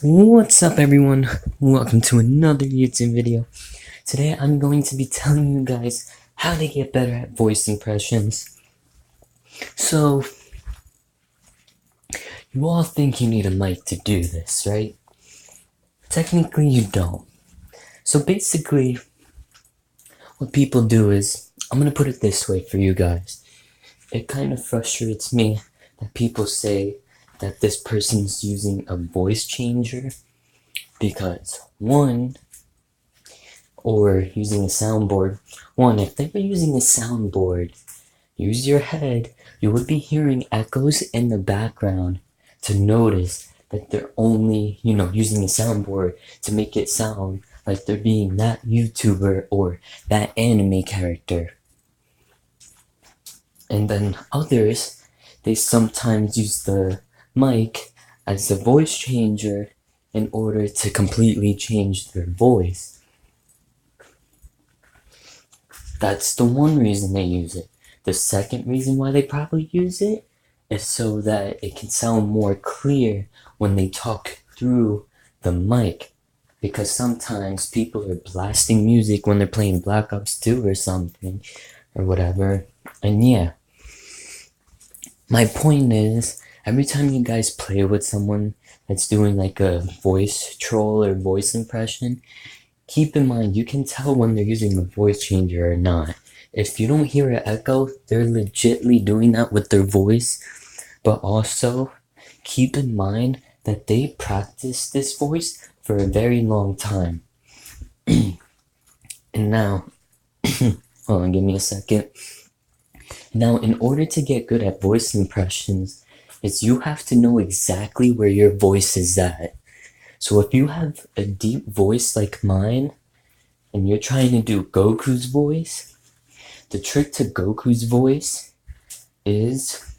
What's up, everyone? Welcome to another YouTube video. Today I'm going to be telling you guys how to get better at voice impressions. So, you all think you need a mic to do this, right? Technically you don't. So basically, what people do is, I'm gonna put it this way for you guys. It kind of frustrates me that people say that this person's using a voice changer because one, or using a soundboard. One, if they were using a soundboard, use your head, you would be hearing echoes in the background to notice that they're only, using a soundboard to make it sound like they're being that YouTuber or that anime character. And then others, they sometimes use the mic as a voice changer in order to completely change their voice. That's the one reason they use it. The second reason why they probably use it is so that it can sound more clear when they talk through the mic. Because sometimes people are blasting music when they're playing Black Ops 2 or something, or whatever. And yeah, my point is, every time you guys play with someone that's doing like a voice troll or voice impression, keep in mind, you can tell when they're using a voice changer or not. If you don't hear an echo, they're legitly doing that with their voice. But also, keep in mind that they practice this voice for a very long time. And now, hold on, give me a second. Now, in order to get good at voice impressions, you have to know exactly where your voice is at. So if you have a deep voice like mine, and you're trying to do Goku's voice, the trick to Goku's voice is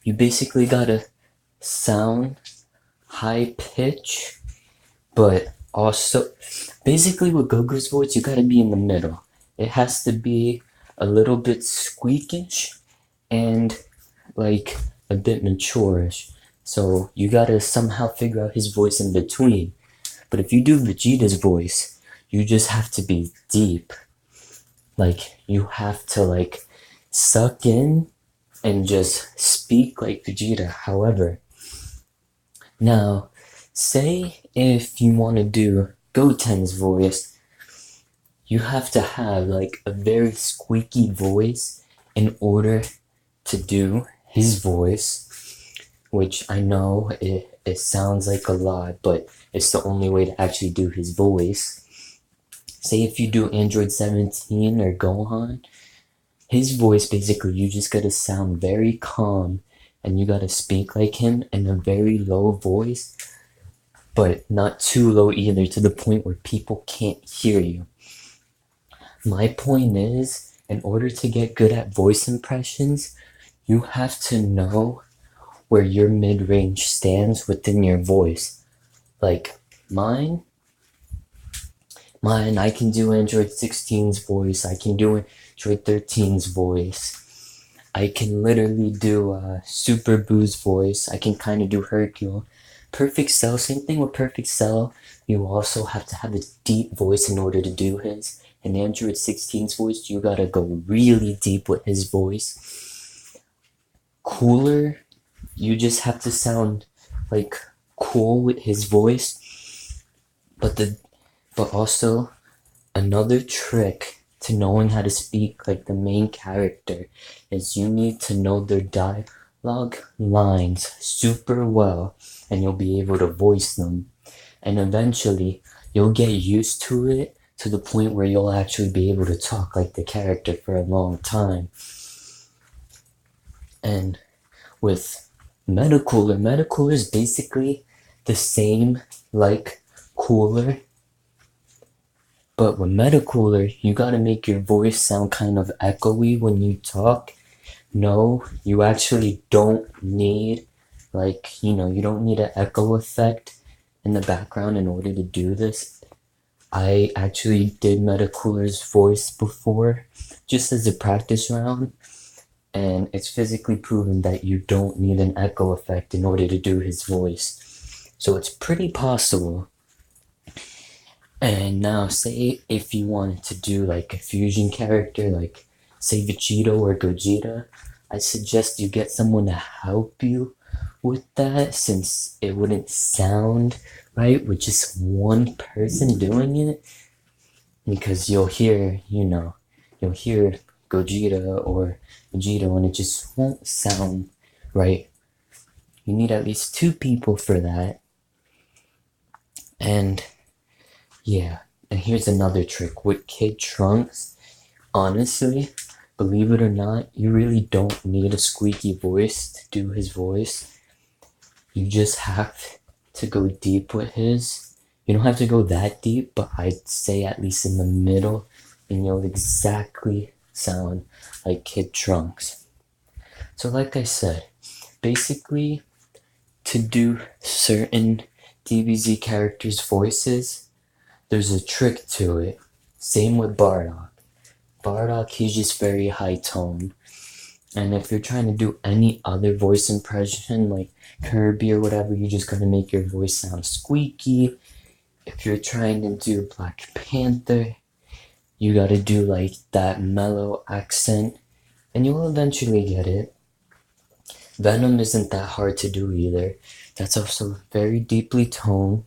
you basically gotta sound high pitch, but also, basically with Goku's voice, you gotta be in the middle. It has to be a little bit squeakish and like a bit mature-ish. So you gotta somehow figure out his voice in between. But if you do Vegeta's voice, you just have to be deep. Like, you have to, suck in and just speak like Vegeta. However, now, say if you want to do Goten's voice, you have to have, a very squeaky voice in order to do his voice, which I know it sounds like a lot, but it's the only way to actually do his voice. Say if you do Android 17 or Gohan, his voice basically, you just gotta sound very calm and you gotta speak like him in a very low voice, but not too low either to the point where people can't hear you. My point is, in order to get good at voice impressions, you have to know where your mid-range stands within your voice. Like mine, I can do Android 16's voice, I can do Android 13's voice, I can literally do Super Boo's voice, I can kind of do Hercule. Perfect Cell, same thing with Perfect Cell, you also have to have a deep voice in order to do his. In Android 16's voice, you gotta go really deep with his voice. Cooler, you just have to sound cool with his voice. But also, another trick to knowing how to speak like the main character is you need to know their dialogue lines super well, and you'll be able to voice them. And eventually, you'll get used to it to the point where you'll actually be able to talk like the character for a long time. And with Metacooler is basically the same like Cooler, but with Metacooler, you gotta make your voice sound kind of echoey when you talk. No, you actually don't need, you don't need an echo effect in the background in order to do this. I actually did Metacooler's voice before, just as a practice round, and it's physically proven that you don't need an echo effect in order to do his voice. So it's pretty possible. And now say if you wanted to do like a fusion character, like say Vegito or Gogeta, I suggest you get someone to help you with that, since it wouldn't sound right with just one person doing it. Because you'll hear Gogeta or Vegito and it just won't sound right. You need at least 2 people for that. And yeah, and here's another trick with Kid Trunks. Honestly, believe it or not, you really don't need a squeaky voice to do his voice. You just have to go deep with his. You don't have to go that deep, but I'd say at least in the middle, and you'll exactly sound like Kid Trunks. So like I said, basically, to do certain DBZ characters' voices, there's a trick to it. Same with Bardock. Bardock, he's just very high tone. And if you're trying to do any other voice impression, like Kirby or whatever, you just gotta make your voice sound squeaky. If you're trying to do Black Panther, you gotta do like that mellow accent, and you'll eventually get it. Venom isn't that hard to do either. That's also very deeply toned.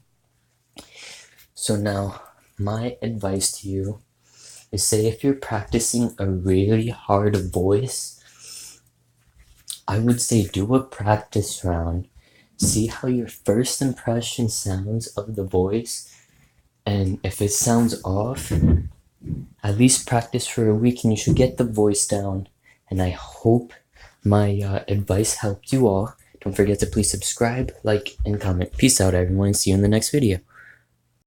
So now, my advice to you is, say if you're practicing a really hard voice, I would say do a practice round. See how your first impression sounds of the voice, and if it sounds off, at least practice for a week and you should get the voice down. And I hope my advice helped you all. Don't forget to please subscribe, like, and comment. Peace out, everyone. See you in the next video.